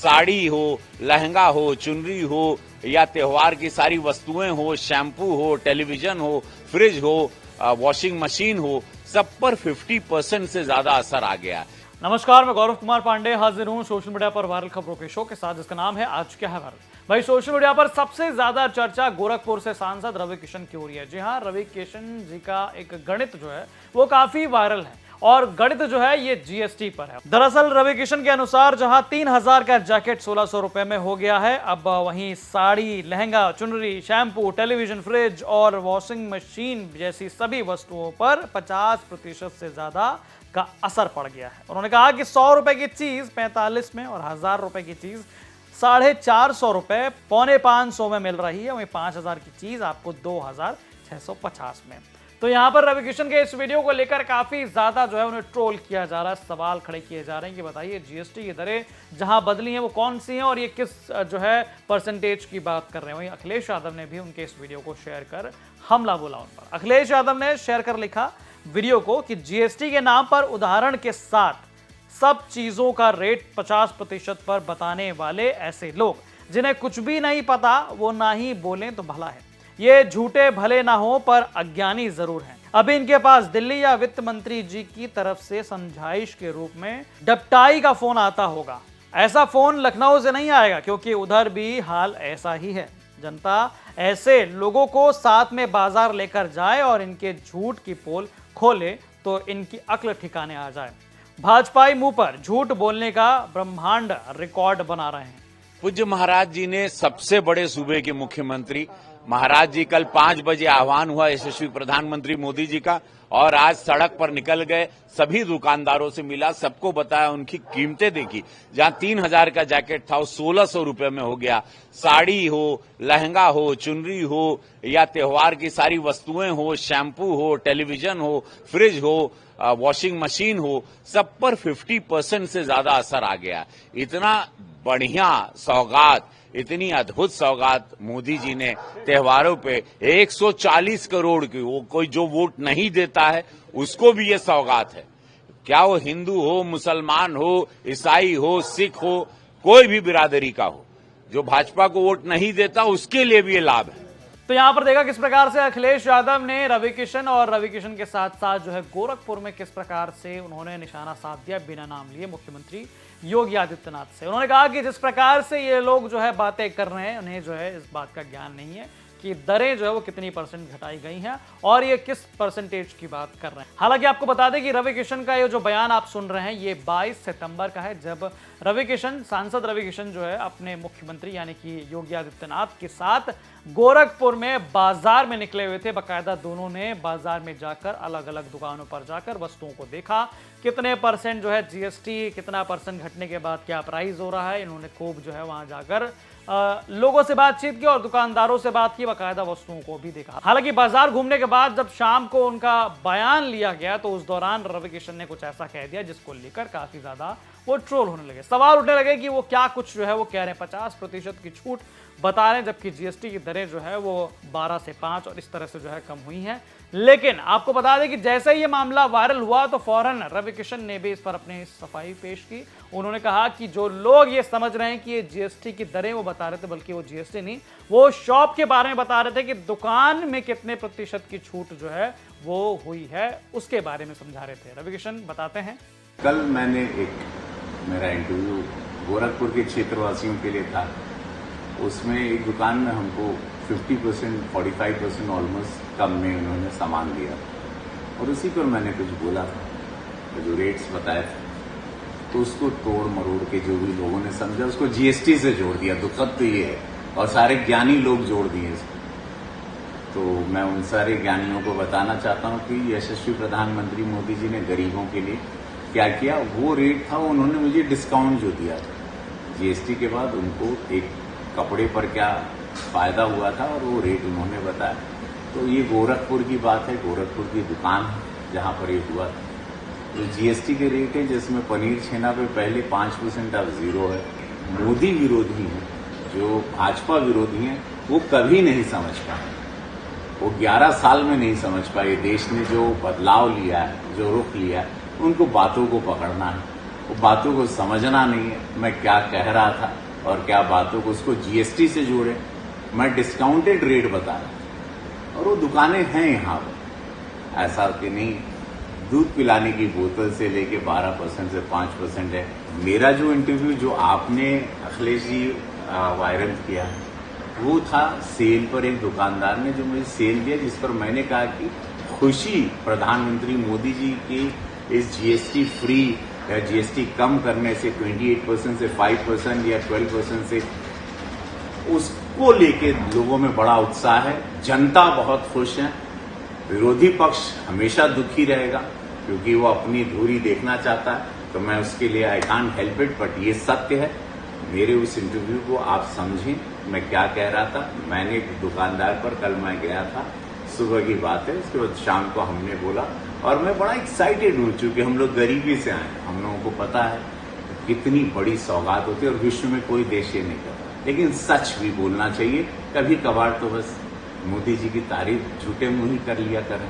साड़ी हो, लहंगा हो, चुनरी हो या त्योहार की सारी वस्तुएं हो, शैम्पू हो, टेलीविजन हो, फ्रिज हो, वॉशिंग मशीन हो, सब पर 50% से ज्यादा असर आ गया। नमस्कार, मैं गौरव कुमार पांडे हाजिर हूं सोशल मीडिया पर वायरल खबरों के शो के साथ, जिसका नाम है आज क्या है वायरल। भाई, सोशल मीडिया पर सबसे ज्यादा चर्चा गोरखपुर से सांसद रवि किशन की हो रही है। जी हां, रवि किशन जी का एक गणित जो है वो काफी वायरल है और गणित जो है ये जीएसटी पर है। दरअसल रवि किशन के अनुसार जहां 3000 का जैकेट 1600 रुपए में हो गया है, अब वहीं साड़ी, लहंगा, चुनरी, शैम्पू, टेलीविजन, फ्रिज और वॉशिंग मशीन जैसी सभी वस्तुओं पर 50% से ज्यादा का असर पड़ गया है। उन्होंने कहा कि 100 रुपए की चीज 45 में और 1000 रुपए की चीज 450 रुपए, 450 में मिल रही है, वहीं 5000 की चीज आपको 2650 में। तो यहां पर रवि किशन के इस वीडियो को लेकर काफी ज्यादा जो है उन्हें ट्रोल किया जा रहा है, सवाल खड़े किए जा रहे हैं कि बताइए जीएसटी की दरें जहां बदली हैं वो कौन सी हैं और ये किस जो है परसेंटेज की बात कर रहे हैं। वहीं अखिलेश यादव ने भी उनके इस वीडियो को शेयर कर हमला बोला उन पर। अखिलेश यादव ने शेयर कर लिखा वीडियो को कि जीएसटी के नाम पर उदाहरण के साथ सब चीजों का रेट 50% पर बताने वाले ऐसे लोग जिन्हें कुछ भी नहीं पता वो ना ही बोलें तो भला है। ये झूठे भले ना हो पर अज्ञानी जरूर हैं। अभी इनके पास दिल्ली या वित्त मंत्री जी की तरफ से समझाइश के रूप में डपटाई का फोन आता होगा। ऐसा फोन लखनऊ से नहीं आएगा क्योंकि उधर भी हाल ऐसा ही है। जनता ऐसे लोगों को साथ में बाजार लेकर जाए और इनके झूठ की पोल खोले तो इनकी अक्ल ठिकाने आ जाए। भाजपाई मुंह पर झूठ बोलने का ब्रह्मांड रिकॉर्ड बना रहे हैं। पूज्य महाराज जी ने सबसे बड़े सूबे के मुख्यमंत्री महाराज जी कल 5 बजे आह्वान हुआ यशस्वी प्रधानमंत्री मोदी जी का और आज सड़क पर निकल गए, सभी दुकानदारों से मिला, सबको बताया, उनकी कीमतें देखी। जहां 3000 का जैकेट था वो 1600 रुपए में हो गया। साड़ी हो, लहंगा हो, चुनरी हो या त्योहार की सारी वस्तुएं हो, शैम्पू हो, टेलीविजन हो, फ्रिज हो, वॉशिंग मशीन हो, सब पर 50% से ज्यादा असर आ गया। इतना बढ़िया सौगात, इतनी अद्भुत सौगात मोदी जी ने त्योहारों पे 140 करोड़ की, वो कोई जो वोट नहीं देता है उसको भी ये सौगात है। क्या वो हिंदू हो, मुसलमान हो, ईसाई हो, सिख हो, कोई भी बिरादरी का हो, जो भाजपा को वोट नहीं देता उसके लिए भी ये लाभ है। तो यहां पर देखा किस प्रकार से अखिलेश यादव ने रवि किशन और रवि किशन के साथ साथ जो है गोरखपुर में किस प्रकार से उन्होंने निशाना साध दिया बिना नाम लिए मुख्यमंत्री योगी आदित्यनाथ से। उन्होंने कहा कि जिस प्रकार से ये लोग जो है बातें कर रहे हैं, उन्हें जो है इस बात का ज्ञान नहीं है कि दरें जो है वो कितनी परसेंट घटाई गई हैं और ये किस परसेंटेज की बात कर रहे हैं। हालांकि आपको बता दें कि रवि किशन का ये जो बयान आप सुन रहे हैं ये 22 सितंबर का है, जब रवि किशन, सांसद रवि किशन जो है अपने मुख्यमंत्री यानी कि योगी आदित्यनाथ के साथ गोरखपुर में बाजार में निकले हुए थे। बाकायदा दोनों ने बाजार में जाकर अलग अलग दुकानों पर जाकर वस्तुओं को देखा, कितने परसेंट जो है जीएसटी, कितना परसेंट घटने के बाद क्या प्राइस हो रहा है। इन्होंने खूब जो है वहां जाकर लोगों से बातचीत की और दुकानदारों से बात की, बाकायदा वस्तुओं को भी देखा। हालांकि बाजार घूमने के बाद जब शाम को उनका बयान लिया गया तो उस दौरान रवि किशन ने कुछ ऐसा कह दिया जिसको लेकर काफी ज्यादा वो ट्रोल होने लगे। सवाल उठने लगे कि वो क्या कुछ जो है वो कह रहे हैं, 50% की छूट बता रहे हैं, जबकि जीएसटी की दरें जो है वो 12 से 5 और इस तरह से जो है कम हुई हैं। लेकिन आपको बता दें कि जैसे ही ये मामला वायरल हुआ तो फौरन रवि किशन ने भी इस पर अपनी सफाई पेश की। उन्होंने कहा कि जो लोग ये समझ रहे हैं कि ये जीएसटी की दरें वो बता रहे थे, बल्कि वो जीएसटी नहीं, वो शॉप के बारे में बता रहे थे कि दुकान में कितने प्रतिशत की छूट जो है वो हुई है, उसके बारे में समझा रहे थे। रवि किशन बताते हैं, कल मैंने मेरा इंटरव्यू गोरखपुर के क्षेत्रवासियों के लिए था। उसमें एक दुकान में हमको 50%, 45% ऑलमोस्ट कम में उन्होंने सामान दिया और उसी पर मैंने कुछ बोला था, तो जो रेट्स बताए थे तो उसको तोड़ मरोड़ के जो भी लोगों ने समझा उसको जीएसटी से जोड़ दिया। दुखद तो ये है, और सारे ज्ञानी लोग जोड़ दिए इसको। तो मैं उन सारे ज्ञानियों को बताना चाहता हूँ कि यशस्वी प्रधानमंत्री मोदी जी ने गरीबों के लिए क्या किया। वो रेट था, उन्होंने मुझे डिस्काउंट जो दिया था जीएसटी के बाद, उनको एक कपड़े पर क्या फायदा हुआ था और वो रेट उन्होंने बताया। तो ये गोरखपुर की बात है, गोरखपुर की दुकान है जहाँ पर ये हुआ था। तो जीएसटी के रेट है जिसमें पनीर छेना पे पहले 5% अब 0 है। मोदी विरोधी हैं, जो भाजपा विरोधी हैं, वो कभी नहीं समझ पाए, वो 11 साल में नहीं समझ पाए। देश ने जो बदलाव लिया है, जो रुख लिया है, उनको बातों को पकड़ना है। वो बातों को समझना नहीं है, मैं क्या कह रहा था और क्या बातों को उसको जीएसटी से जोड़े। मैं डिस्काउंटेड रेट बता रहा था और वो दुकानें हैं यहाँ पर, ऐसा कि नहीं दूध पिलाने की बोतल से लेके 12% से 5% है। मेरा जो इंटरव्यू जो आपने अखिलेश जी वायरल किया वो था सेल पर, एक दुकानदार ने जो मुझे सेल दिया जिस पर मैंने कहा कि खुशी प्रधानमंत्री मोदी जी की इस जीएसटी फ्री या जीएसटी कम करने से 28% से 5% या 12% से, उसको लेके लोगों में बड़ा उत्साह है। जनता बहुत खुश है। विरोधी पक्ष हमेशा दुखी रहेगा क्योंकि वो अपनी धुरी देखना चाहता है, तो मैं उसके लिए I can't help it, but ये सत्य है। मेरे उस इंटरव्यू को आप समझें, मैं क्या कह रहा था। मैंने एक दुकानदार पर कल मैं गया था, सुबह की बात है, उसके बाद शाम को हमने बोला और मैं बड़ा एक्साइटेड हूं क्योंकि हम लोग गरीबी से आए, हम लोगों को पता है कितनी बड़ी सौगात होती है और विश्व में कोई देश ये नहीं करता। लेकिन सच भी बोलना चाहिए, कभी कभार तो बस मोदी जी की तारीफ झूठे मुंह ही कर लिया करें।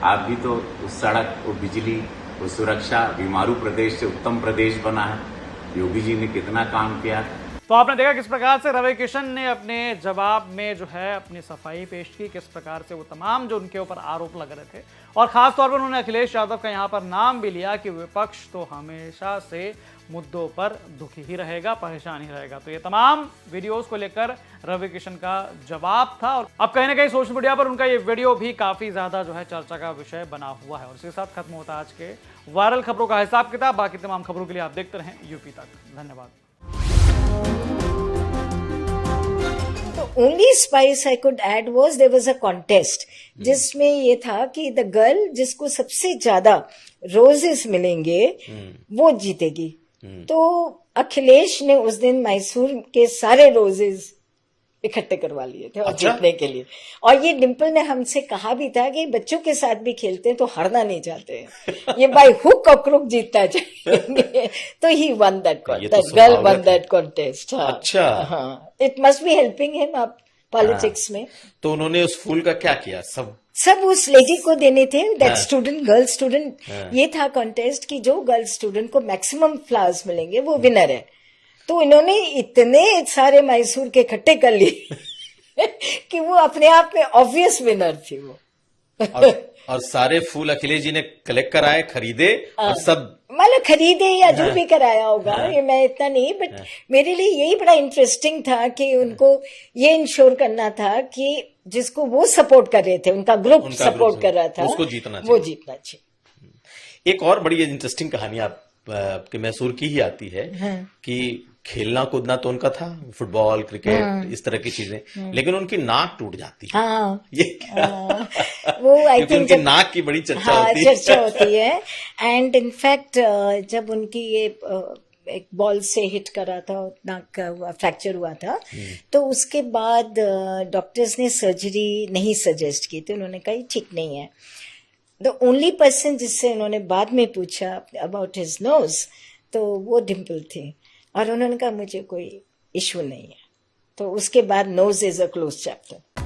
आप भी तो उस सड़क, वो बिजली, वो सुरक्षा, बीमारू प्रदेश से उत्तम प्रदेश बना है। योगी जी ने कितना काम किया। तो आपने देखा किस प्रकार से रवि किशन ने अपने जवाब में जो है अपनी सफाई पेश की, किस प्रकार से वो तमाम जो उनके ऊपर आरोप लग रहे थे और खास तौर पर उन्होंने अखिलेश यादव का यहाँ पर नाम भी लिया कि विपक्ष तो हमेशा से मुद्दों पर दुखी ही रहेगा, परेशान ही रहेगा। तो ये तमाम वीडियोस को लेकर रवि किशन का जवाब था और अब कहीं ना कहीं सोशल मीडिया पर उनका ये वीडियो भी काफी ज्यादा जो है चर्चा का विषय बना हुआ है। और इसके साथ खत्म होता है आज के वायरल खबरों का हिसाब किताब। बाकी तमाम खबरों के लिए आप देखते रहें यूपी तक। धन्यवाद। Only spice I could add was there was a contest जिसमें ये था कि the girl जिसको सबसे ज्यादा रोजेस मिलेंगे वो जीतेगी। तो अखिलेश ने उस दिन मैसूर के सारे रोजेस इकट्ठे करवा लिए थे और जीतने के लिए। और ये डिम्पल ने हमसे कहा भी था कि बच्चों के साथ भी खेलते हैं तो हारना नहीं चाहते हैं, ये बाय हुक और क्रुक जीतना चाहेंगे। तो he won that girl won that contest. अच्छा, हाँ, it must be helping him up politics में। तो उन्होंने उस फूल का क्या किया? सब उस लेडी को देने थे, दैट स्टूडेंट, गर्ल स्टूडेंट। ये था कॉन्टेस्ट कि जो गर्ल स्टूडेंट को मैक्सिमम फ्लावर्स मिलेंगे वो विनर है। तो इन्होंने इतने सारे मैसूर के इकट्ठे कर लिए कि वो अपने आप में ऑब्वियस विनर थी वो। और सारे फूल अखिलेश जी ने कलेक्ट कराए, खरीदे और सब मतलब खरीदे या जो भी कराया होगा, ये मैं इतना नहीं, बट मेरे लिए यही बड़ा इंटरेस्टिंग था कि उनको ये इंश्योर करना था कि जिसको वो सपोर्ट कर रहे थे, उनका ग्रुप सपोर्ट कर रहा था, उसको जीतना चाहिए, वो जीतना चाहिए। एक और बड़ी इंटरेस्टिंग कहानी आपके मैसूर की ही आती है कि खेलना कूदना तो उनका था, फुटबॉल, क्रिकेट, इस तरह की चीजें, लेकिन उनकी नाक टूट जाती है। ये क्या? वो आई थिंक उनकी नाक की बड़ी चर्चा होती है। चर्चा होती है। एंड इनफैक्ट जब उनकी ये एक बॉल से हिट करा था, नाक का फ्रैक्चर हुआ था, तो उसके बाद डॉक्टर्स ने सर्जरी नहीं सजेस्ट की थी। उन्होंने कहा ठीक नहीं है। द ओनली पर्सन जिससे उन्होंने बाद में पूछा अबाउट हिज नोज, तो वो डिम्पल थी और उन्होंने कहा मुझे कोई इशू नहीं है। तो उसके बाद nose is a close chapter.